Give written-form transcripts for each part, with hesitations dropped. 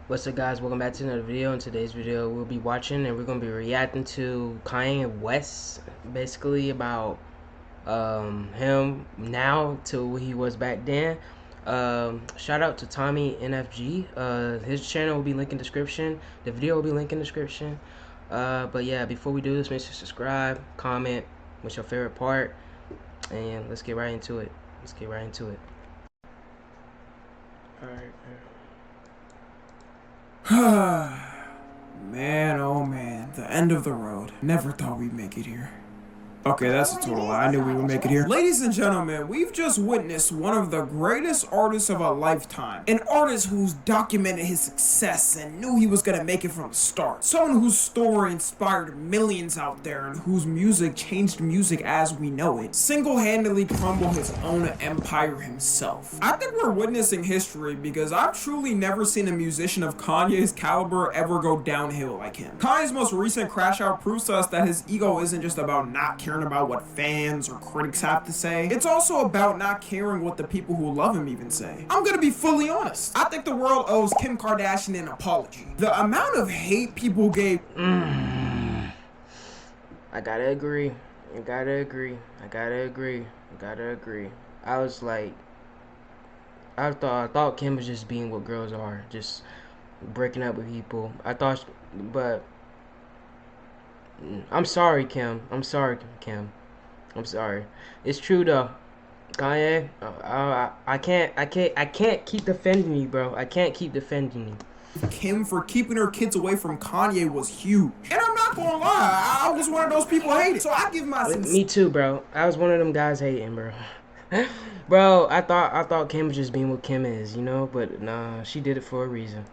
What's up, guys? Welcome back to another video. In today's video, we'll be watching and we're going to be reacting to Kanye West, basically about him now to what he was back then. Shout out to Tommynrg. His channel will be linked in description. The video will be linked in description. But yeah, before we do this, make sure to subscribe, comment what's your favorite part, and let's get right into it. All right. Man, oh man, the end of the road. Never thought we'd make it here. Okay, that's a total lie. I knew we would make it here. Ladies and gentlemen, we've just witnessed one of the greatest artists of a lifetime. An artist who's documented his success and knew he was gonna make it from the start. Someone whose story inspired millions out there and whose music changed music as we know it. Single-handedly crumbled his own empire himself. I think we're witnessing history because I've truly never seen a musician of Kanye's caliber ever go downhill like him. Kanye's most recent crash out proves to us that his ego isn't just about not caring about what fans or critics have to say. It's also about not caring what the people who love him even say. I'm gonna be fully honest. I think the world owes Kim Kardashian an apology. The amount of hate people gave. I gotta agree. I was like, I thought Kim was just being what girls are, just breaking up with people. But I'm sorry, Kim. I'm sorry. It's true though, Kanye. I can't keep defending you, bro. I can't keep defending you. Kim for keeping her kids away from Kanye was huge. And I'm not gonna lie, I was one of those people hating. So I give my Me too, bro. I was one of them guys hating, bro. Bro, I thought Kim was just being what Kim is, you know, but nah, she did it for a reason.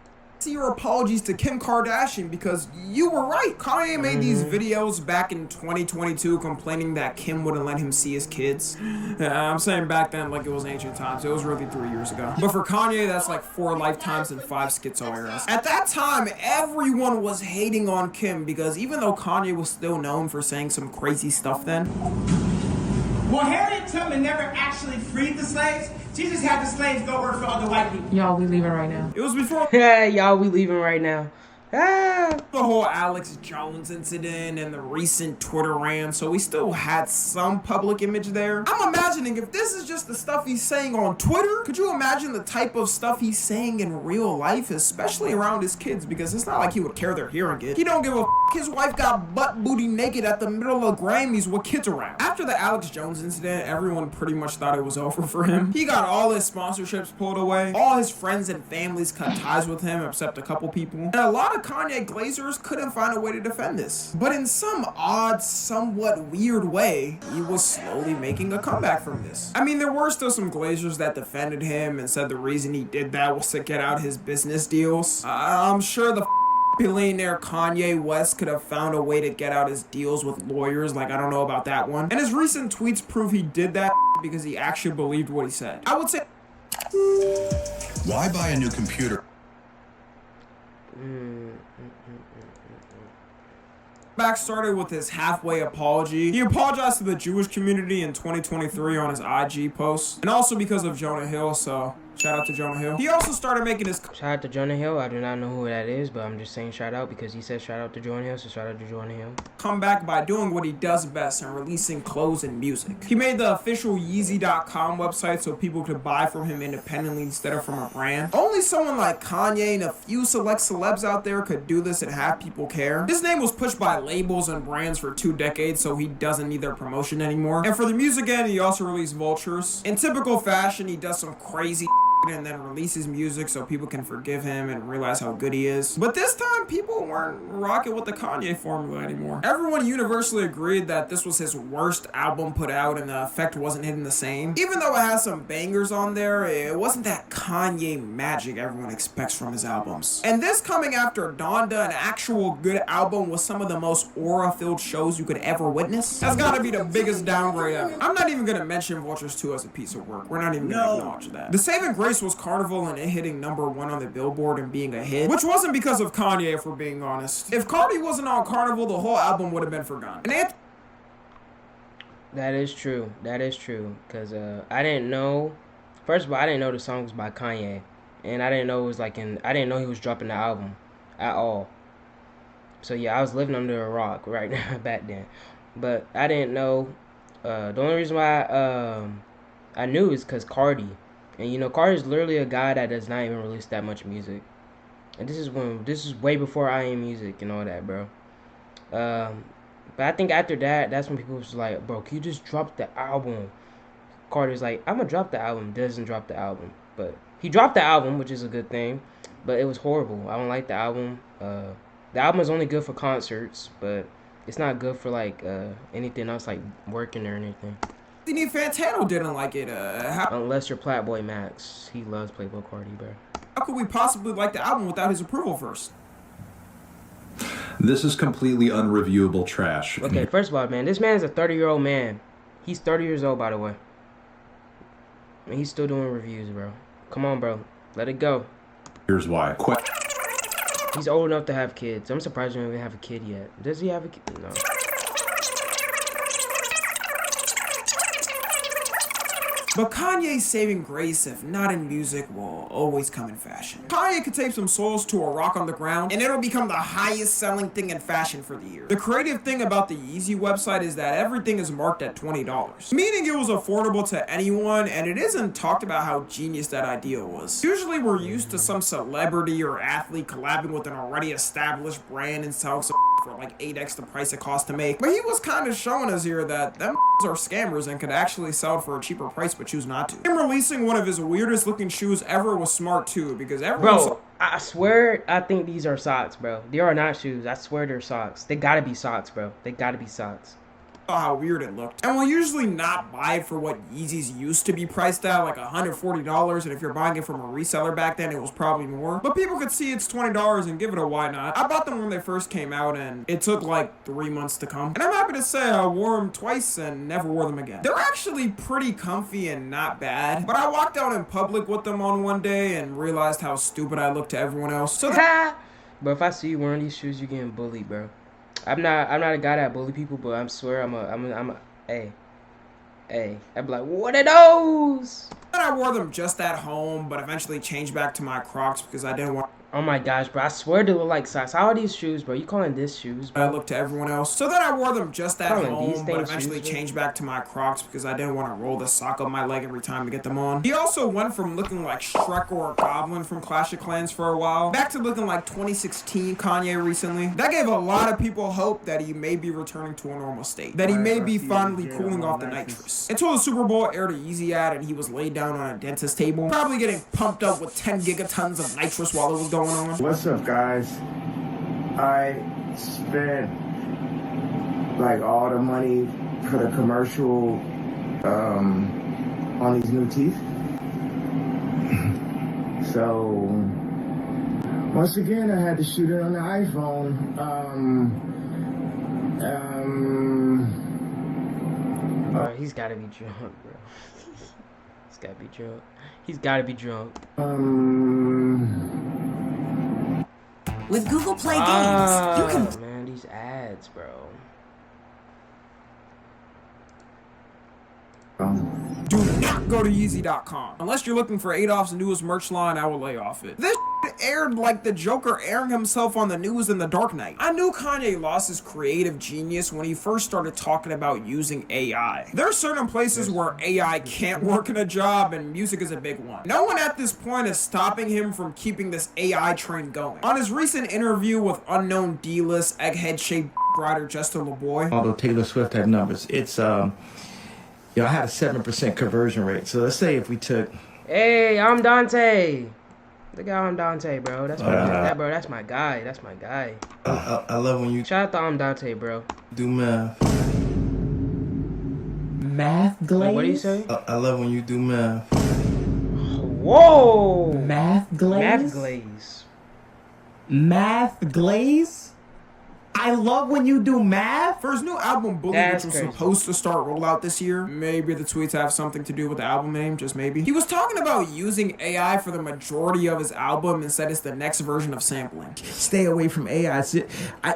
Your apologies to Kim Kardashian because you were right. Kanye made these videos back in 2022 complaining that Kim wouldn't let him see his kids. I'm saying back then like it was ancient times. It was really 3 years ago. But for Kanye, that's like 4 lifetimes and 5 schizo eras. At that time, everyone was hating on Kim because even though Kanye was still known for saying some crazy stuff then. Well, Harriet Tubman never actually freed the slaves. She just had the slaves go work for other white people. Y'all, we leaving right now. It was before Y'all, we leaving right now. the whole Alex Jones incident and the recent Twitter rant, so we still had some public image there. I'm imagining if this is just the stuff he's saying on Twitter, could you imagine the type of stuff he's saying in real life, especially around his kids, because it's not like he would care they're hearing it. He don't give a f. His wife got butt booty naked at the middle of Grammys with kids around. After the Alex Jones incident, everyone pretty much thought it was over for him. He got all his sponsorships pulled away, all his friends and families cut ties with him except a couple people, and a lot of Kanye Glazers couldn't find a way to defend this. But in some odd, somewhat weird way, he was slowly making a comeback from this. I mean, there were still some Glazers that defended him and said the reason he did that was to get out his business deals. I'm sure the billionaire Kanye West could have found a way to get out his deals with lawyers, like I don't know about that one. And his recent tweets prove he did that because he actually believed what he said. I would say, why buy a new computer? Back started with his halfway apology. He apologized to the Jewish community in 2023 on his IG post, and also because of Jonah Hill, so shout out to Jonah Hill. He also started making his Shout out to Jonah Hill. I do not know who that is, but I'm just saying shout out because he said shout out to Jonah Hill, so shout out to Jonah Hill. comeback by doing what he does best and releasing clothes and music. He made the official Yeezy.com website so people could buy from him independently instead of from a brand. Only someone like Kanye and a few select celebs out there could do this and have people care. His name was pushed by labels and brands for 2 decades, so he doesn't need their promotion anymore. And for the music end, he also released Vultures. In typical fashion, he does some crazy and then releases music so people can forgive him and realize how good he is. But this time, people weren't rocking with the Kanye formula anymore. Everyone universally agreed that this was his worst album put out and the effect wasn't hitting the same. Even though it has some bangers on there, it wasn't that Kanye magic everyone expects from his albums. And this coming after Donda, an actual good album with some of the most aura-filled shows you could ever witness, that's gotta be the biggest downgrade ever. I'm not even gonna mention Vultures 2 as a piece of work. We're not even gonna acknowledge that. The saving grace was Carnival and it hitting #1 on the Billboard and being a hit, which wasn't because of Kanye, if we're being honest. If Cardi wasn't on Carnival, the whole album would have been forgotten. And That is true, because I didn't know, first of all, I didn't know the song was by Kanye. and I didn't know it was like I didn't know he was dropping the album at all. So yeah, I was living under a rock right now back then, but I didn't know. The only reason why I knew is because Cardi, and you know Cardi's literally a guy that does not even release that much music, and this is way before I am music and all that, bro. But I think after that, that's when people was like, bro, can you just drop the album? Carter's like, I'm gonna drop the album. Doesn't drop the album, but he dropped the album, which is a good thing. But it was horrible. I don't like the album. The album is only good for concerts, but it's not good for like anything else, like working or anything. Anthony Fantano didn't like it. Unless you're Playboy Max, he loves Playboy Cardi, bro. How could we possibly like the album without his approval first? This is completely unreviewable trash. Okay, first of all, man, this man is a 30-year-old man. He's 30 years old, by the way. And he's still doing reviews, bro. Come on, bro. Let it go. Here's why. He's old enough to have kids. I'm surprised he doesn't even have a kid yet. Does he have a kid? No. But Kanye's saving grace, if not in music, will always come in fashion. Kanye could tape some souls to a rock on the ground, and it'll become the highest selling thing in fashion for the year. The creative thing about the Yeezy website is that everything is marked at $20, meaning it was affordable to anyone, and it isn't talked about how genius that idea was. Usually we're used to some celebrity or athlete collabing with an already established brand and selling some for like 8x the price it costs to make. But he was kind of showing us here that them are scammers and could actually sell it for a cheaper price but choose not to. Him releasing one of his weirdest looking shoes ever was smart too, because Bro, I swear I think these are socks, bro. They are not shoes. I swear they're socks. They gotta be socks, bro. They gotta be socks. How weird it looked. And we'll usually not buy it for what Yeezys used to be priced at, like $140, and if you're buying it from a reseller back then, it was probably more. But people could see it's $20 and give it a why not. I bought them when they first came out, and it took like 3 months to come. And I'm happy to say I wore them twice and never wore them again. They're actually pretty comfy and not bad, but I walked out in public with them on one day and realized how stupid I looked to everyone else. So But if I see you wearing these shoes, you're getting bullied, bro. I'm not a guy that bully people, but I swear hey, I'd be like, what are those? And I wore them just at home, but eventually changed back to my Crocs because I didn't want. Oh my gosh, bro, I swear they look like socks. How are these shoes, bro? You calling this shoes, bro? I looked to everyone else. So then I wore them just at home, but eventually changed back to my Crocs because I didn't want to roll the sock up my leg every time to get them on. He also went from looking like Shrek or a Goblin from Clash of Clans for a while, back to looking like 2016 Kanye recently. That gave a lot of people hope that he may be returning to a normal state, that he may be finally cooling off the nitrous. Until the Super Bowl aired a Yeezy ad and he was laid down on a dentist table, probably getting pumped up with 10 gigatons of nitrous while it was going on. What's up, guys? I spent like all the money for the commercial on these new teeth. So once again, I had to shoot it on the iPhone. He's gotta be drunk, bro. He's gotta be drunk. He's gotta be drunk. With Google Play Games, you can... Man, these ads, bro. Do not go to Yeezy.com. Unless you're looking for Adolf's newest merch line, I will lay off it. This aired like the Joker airing himself on the news in The Dark Knight. I knew Kanye lost his creative genius when he first started talking about using AI. There are certain places where AI can't work in a job, and music is a big one. No one at this point is stopping him from keeping this AI train going. On his recent interview with unknown D-list egghead-shaped writer Justin LeBoy, although Taylor Swift had numbers, it's I had a 7% conversion rate. So let's say if we took... Hey, I'm Dante. Look at I'm Dante, bro. That's bro. That's my guy. That's my guy. I love when you... Shout out to I'm Dante, bro. Do math. Math glaze? What do you say? I love when you do math. Whoa! Math glaze? Math glaze. Math glaze? I love when you do math. For his new album, Bully, which was supposed to start rollout this year, maybe the tweets have something to do with the album name, just maybe. He was talking about using AI for the majority of his album and said it's the next version of sampling. Stay away from AI.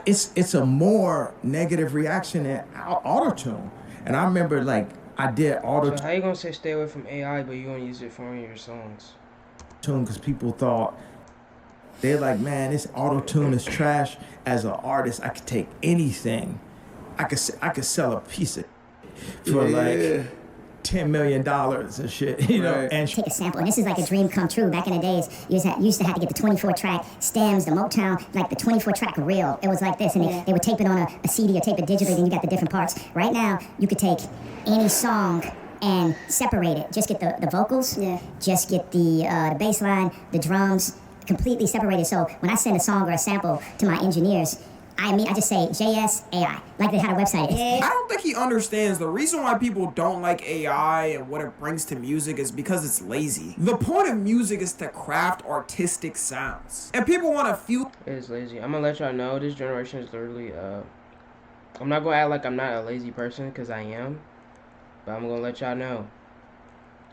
It's a more negative reaction than auto-tune. And I remember, like, I did auto-tune. So how you gonna say stay away from AI, but you gonna use it for one of your songs? tune because people thought they're like, man, this auto tune is trash. As an artist, I could take anything. I could sell a piece of for like $10 million and shit, you know. And take a sample, and this is like a dream come true. Back in the days, you used to have to get the 24-track stems, the Motown, like the 24-track reel. It was like this, and they would tape it on a CD or tape it digitally, then you got the different parts. Right now, you could take any song and separate it. Just get the vocals, just get the bass line, the drums, completely separated. So when I send a song or a sample to my engineers, I just say JS AI, like they had a website. I don't think he understands the reason why people don't like AI and what it brings to music is because it's lazy. The point of music is to craft artistic sounds, and people want to feel. It's lazy. I'm gonna let y'all know this generation is literally. I'm not gonna act like I'm not a lazy person, because I am, but I'm gonna let y'all know.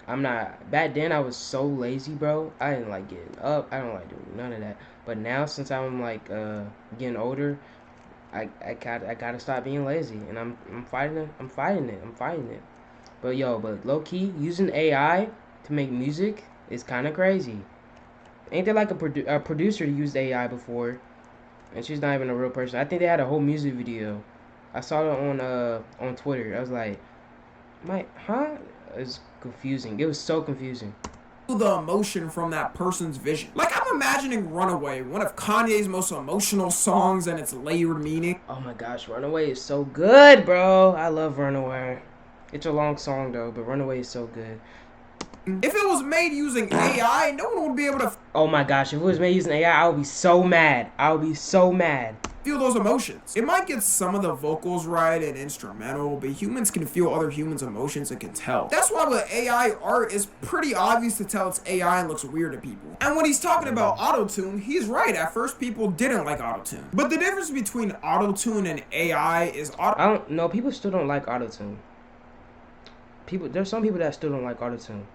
I'm not. Back then I was so lazy, bro. I didn't like getting up. I don't like doing none of that. But now, since I'm like getting older, I gotta stop being lazy, and I'm fighting it. I'm fighting it. But low key, using AI to make music is kind of crazy. Ain't there like a producer used AI before, and she's not even a real person. I think they had a whole music video. I saw it on Twitter. I was like, It's confusing. It was so confusing. The emotion from that person's vision. Like, I'm imagining Runaway, one of Kanye's most emotional songs, and its layered meaning. Oh my gosh, Runaway is so good, bro. I love Runaway. It's a long song though, but Runaway is so good. If it was made using AI, no one would be able to oh my gosh, if it was made using AI, I would be so mad. feel those emotions. It might get some of the vocals right and instrumental, but humans can feel other humans' emotions and can tell. That's why with AI art, it's pretty obvious to tell it's AI and looks weird to people. And when he's talking about auto-tune, he's right. At first, people didn't like auto-tune. But the difference between auto-tune and AI is I don't know. People still don't like auto-tune. There's some people that still don't like auto-tune.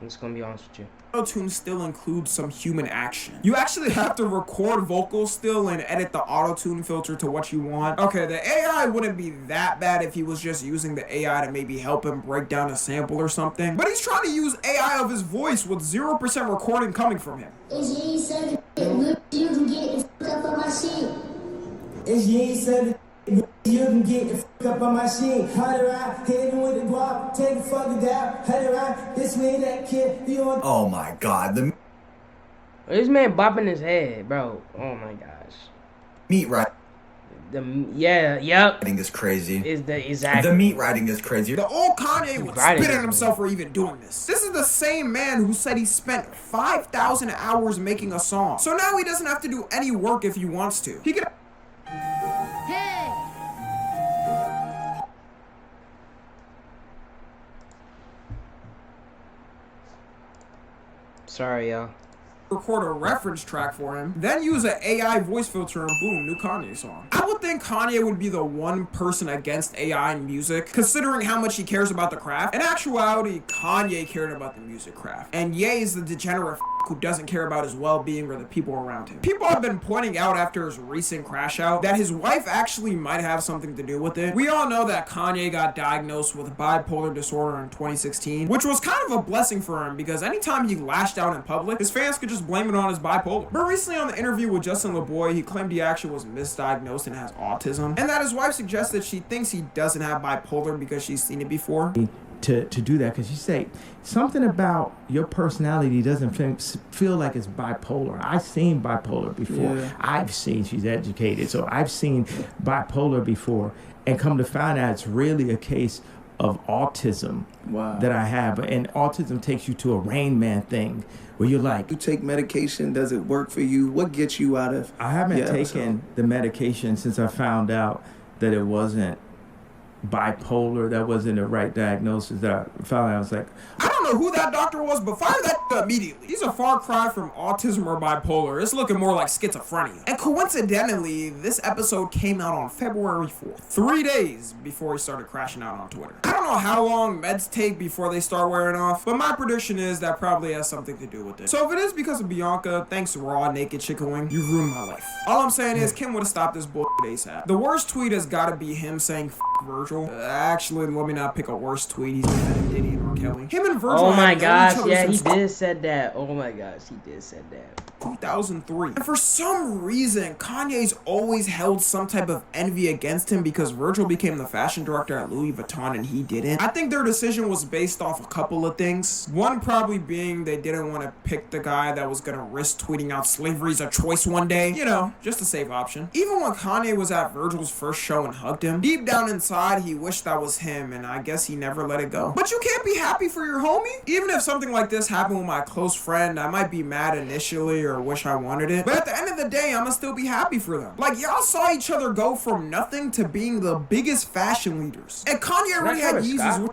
I'm just gonna be honest with you. Auto-tune still includes some human action. You actually have to record vocals still and edit the auto-tune filter to what you want. Okay, the AI wouldn't be that bad if he was just using the AI to maybe help him break down a sample or something. But he's trying to use AI of his voice with 0% recording coming from him. You can get the fuck up on my shit. Hot around, hitting with the guap, take the fucking down, hot around, this way, that kid, you want. Oh my god, this man bopping his head, bro. Oh my gosh. Meat writing. Yep. Is crazy. Exactly. The meat writing is crazy. The old Kanye would spit at himself for even doing this. This is the same man who said he spent 5,000 hours making a song. So now he doesn't have to do any work if he wants to. He can. Sorry, y'all. Record a reference track for him, then use an AI voice filter, and boom, new Kanye song. I would think Kanye would be the one person against AI in music, considering how much he cares about the craft. In actuality, Kanye cared about the music craft, and Ye is the degenerate who doesn't care about his well-being or the people around him. People have been pointing out after his recent crash out that his wife actually might have something to do with it. We all know that Kanye got diagnosed with bipolar disorder in 2016, which was kind of a blessing for him because anytime he lashed out in public, his fans could just blame it on his bipolar. But recently on the interview with Justin LeBoy, he claimed he actually was misdiagnosed and has autism, and that his wife suggested she thinks he doesn't have bipolar because she's seen it before. To do that, because you say something about your personality doesn't feel like it's bipolar. I've seen bipolar before. She's educated, so I've seen bipolar before, and come to find out it's really a case of autism that I have. And autism takes you to a Rain Man thing where you're like, you take medication, does it work for you? What gets you out of? I haven't taken the medication since I found out that it wasn't bipolar. That wasn't the right diagnosis. That I found out, I was like, I don't know who that doctor was, but fire that immediately. He's a far cry from autism or bipolar. It's looking more like schizophrenia. And coincidentally, this episode came out on February 4th, 3 days before he started crashing out on Twitter. I don't know how long meds take before they start wearing off, but my prediction is that probably has something to do with it. So if it is because of Bianca, thanks Raw Naked Chicken Wing, you've ruined my life. All I'm saying is Kim would have stopped this bullshit ASAP. The worst tweet has got to be him saying Virgil. Actually, let me not pick a worse tweet. He's defending Diddy and R. Kelly. Him and Virgil. Oh my had known each gosh, other yeah, he since did said that. Oh my gosh, he did said that. 2003. And for some reason, Kanye's always held some type of envy against him because Virgil became the fashion director at Louis Vuitton and he didn't. I think their decision was based off a couple of things. One probably being they didn't want to pick the guy that was gonna risk tweeting out slavery's a choice one day. You know, just a safe option. Even when Kanye was at Virgil's first show and hugged him, deep down inside he wished that was him, and I guess he never let it go. But you can't be happy for your homie? Even if something like this happened with my close friend, I might be mad initially or wish I wanted it. But at the end of the day, I'ma still be happy for them. Like, y'all saw each other go from nothing to being the biggest fashion leaders. And Kanye already had Yeezys.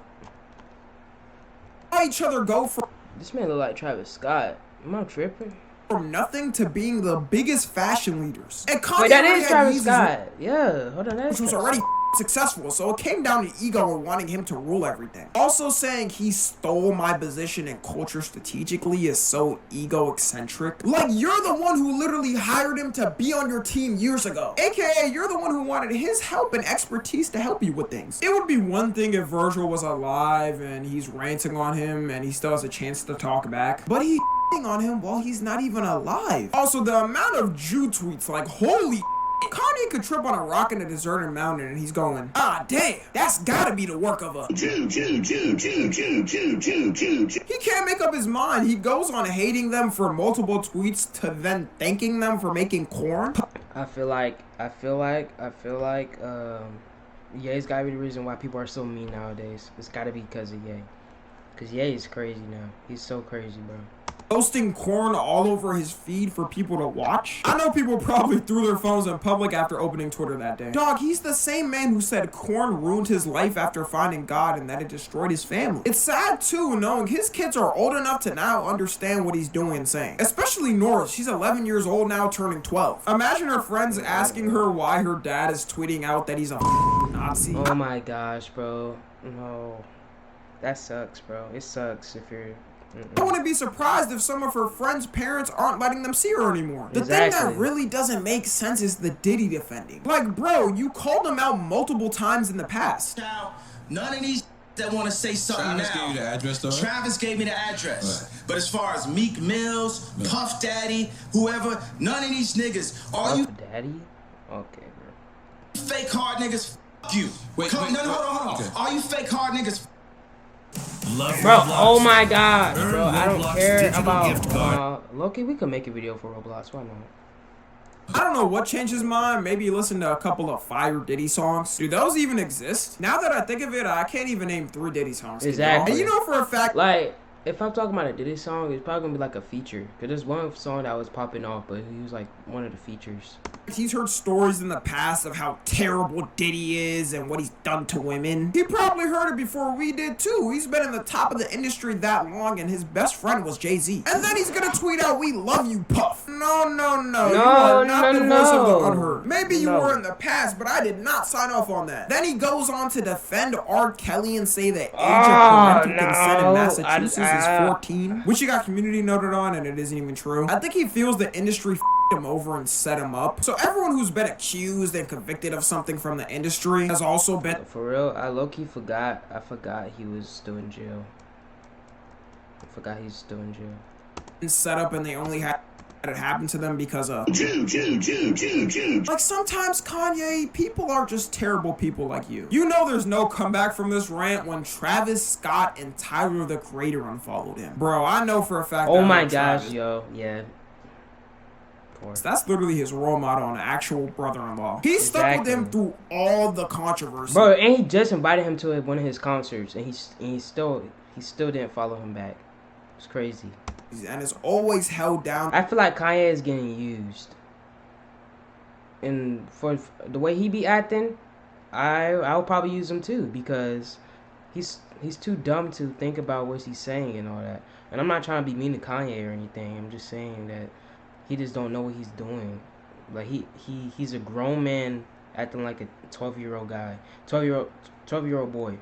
Saw each other go from... This man look like Travis Scott. Am I tripping? From nothing to being the biggest fashion leaders. And Kanye Wait, that already is had Travis Yeezys, Scott. Yeah, hold on, that which is was already successful, so it came down to ego and wanting him to rule everything. Also saying he stole my position in culture strategically is so ego-eccentric. Like, you're the one who literally hired him to be on your team years ago. AKA, you're the one who wanted his help and expertise to help you with things. It would be one thing if Virgil was alive and he's ranting on him and he still has a chance to talk back, but he's on him while he's not even alive. Also, the amount of Jew tweets, like, holy Kanye could trip on a rock in a deserted mountain and he's going, ah, damn, that's gotta be the work of a Jew. He can't make up his mind. He goes on hating them for multiple tweets to then thanking them for making corn. I feel like Ye's gotta be the reason why people are so mean nowadays. It's gotta be because of Ye. Because Ye is crazy now. He's so crazy, bro. Posting corn all over his feed for people to watch. I know people probably threw their phones in public after opening Twitter that day. Dog, he's the same man who said corn ruined his life after finding God and that it destroyed his family. It's sad too knowing his kids are old enough to now understand what he's doing and saying. Especially Norris, she's 11 years old now, turning 12. Imagine her friends asking her why her dad is tweeting out that he's a Nazi. Oh my gosh, bro. No. That sucks, bro. It sucks if you're... I wouldn't be surprised if some of her friends' parents aren't letting them see her anymore. The thing that really doesn't make sense is the Diddy defending. Like, bro, you called him out multiple times in the past. Now, none of these that want to say something Travis now. gave you the address, though? Travis gave me the address. Right. But as far as Meek Mills, Puff Daddy, whoever, none of these niggas. All Puff Daddy? Okay, bro. Fake hard niggas, f you. Wait, hold on. Okay. All you fake hard niggas, Bro, oh my god, bro, I don't care about Loki. We could make a video for Roblox, why not? I don't know what changed his mind. Maybe listen to a couple of fire Diddy songs. Do those even exist? Now that I think of it, I can't even name 3 Diddy songs. Exactly. And you know for a fact, like, if I'm talking about a Diddy song, it's probably gonna be like a feature. Cause there's one song that was popping off, but he was like one of the features. he's heard stories in the past of how terrible Diddy is and what he's done to women. He probably heard it before we did too. He's been in the top of the industry that long and his best friend was Jay-Z. And then he's gonna tweet out, "We love you, Puff." No. You are not the voice of the unheard. Maybe you were in the past, but I did not sign off on that. Then he goes on to defend R. Kelly and say the age of parental consent in Massachusetts is 14, which he got community noted on, and it isn't even true. I think he feels the industry f***ed him over and set him up. So everyone who's been accused and convicted of something from the industry has also been... For real, I low-key forgot. I forgot he was still in jail. I forgot he's still in jail. Set up, and they only had it happen to them because of Jew. Like, sometimes, Kanye, people are just terrible people like you. You know there's no comeback from this rant when Travis Scott and Tyler, the Creator, unfollowed him. Bro, I know for a fact oh my gosh, yo, yeah. That's literally his role model, an actual brother-in-law. He stuck with him through all the controversy. Bro, and he just invited him to one of his concerts, and he still didn't follow him back. It's crazy. And it's always held down. I feel like Kanye is getting used. And for the way he be acting, I'll probably use him too, because he's too dumb to think about what he's saying and all that. And I'm not trying to be mean to Kanye or anything. I'm just saying that he just don't know what he's doing. Like he's a grown man acting like a 12-year-old guy, 12-year-old boy.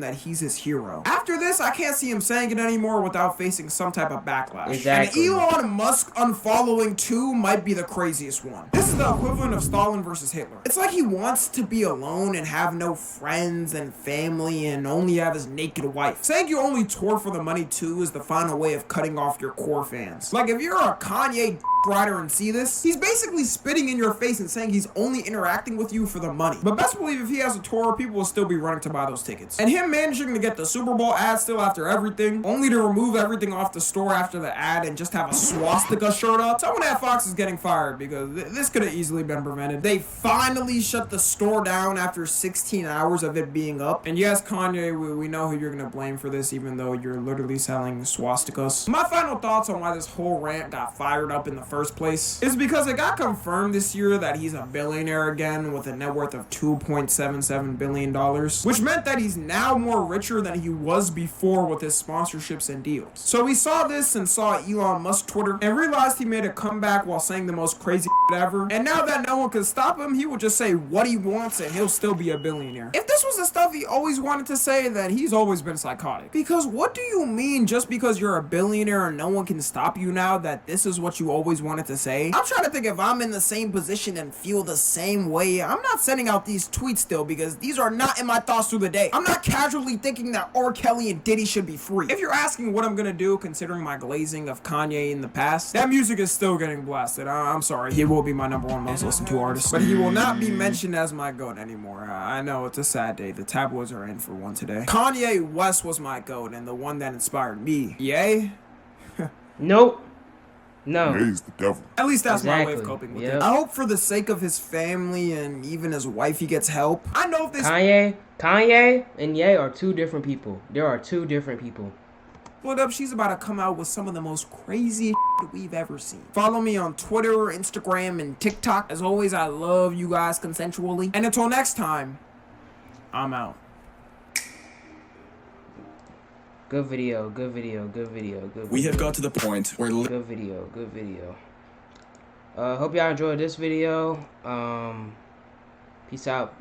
that he's his hero. After this, I can't see him saying it anymore without facing some type of backlash. Exactly. And Elon Musk unfollowing too might be the craziest one. This is the equivalent of Stalin versus Hitler. It's like he wants to be alone and have no friends and family and only have his naked wife. Saying you only tour for the money too is the final way of cutting off your core fans. Like, if you're a Kanye rider and see this, he's basically spitting in your face and saying he's only interacting with you for the money. But best believe if he has a tour, people will still be running to buy those tickets. And him managing to get the Super Bowl ad still after everything, only to remove everything off the store after the ad and just have a swastika shirt up. Someone at Fox is getting fired because this could have easily been prevented. They finally shut the store down after 16 hours of it being up. And yes, Kanye, we know who you're gonna blame for this, even though you're literally selling swastikas. My final thoughts on why this whole rant got fired up in the first place is because it got confirmed this year that he's a billionaire again with a net worth of $2.77 billion, which meant that he's now more richer than he was before with his sponsorships and deals. So we saw this and saw Elon Musk Twitter and realized he made a comeback while saying the most crazy ever. And now that no one can stop him, he will just say what he wants and he'll still be a billionaire. If this was the stuff he always wanted to say, then he's always been psychotic. Because what do you mean just because you're a billionaire and no one can stop you now that this is what you always wanted to say? I'm trying to think if I'm in the same position and feel the same way. I'm not sending out these tweets still because these are not in my thoughts through the day. I'm not casually thinking that R. Kelly and Diddy should be free. If you're asking what I'm gonna do considering my glazing of Kanye in the past, that music is still getting blasted. I'm sorry, he will be my #1 most listened to artist, but he will not be mentioned as my GOAT anymore. I know it's a sad day. The tabloids are in for one today. Kanye West was my GOAT and the one that inspired me. Yay? Nope. No. He's the devil. At least that's my way of coping with it. I hope for the sake of his family and even his wife he gets help. I know if this Kanye and Ye are two different people. There are two different people. Split up, she's about to come out with some of the most crazy we've ever seen. Follow me on Twitter, Instagram, and TikTok. As always, I love you guys consensually. And until next time, I'm out. Good video, good video, good video, good video. We have got to the point where... Good video, good video. Hope y'all enjoyed this video. Peace out.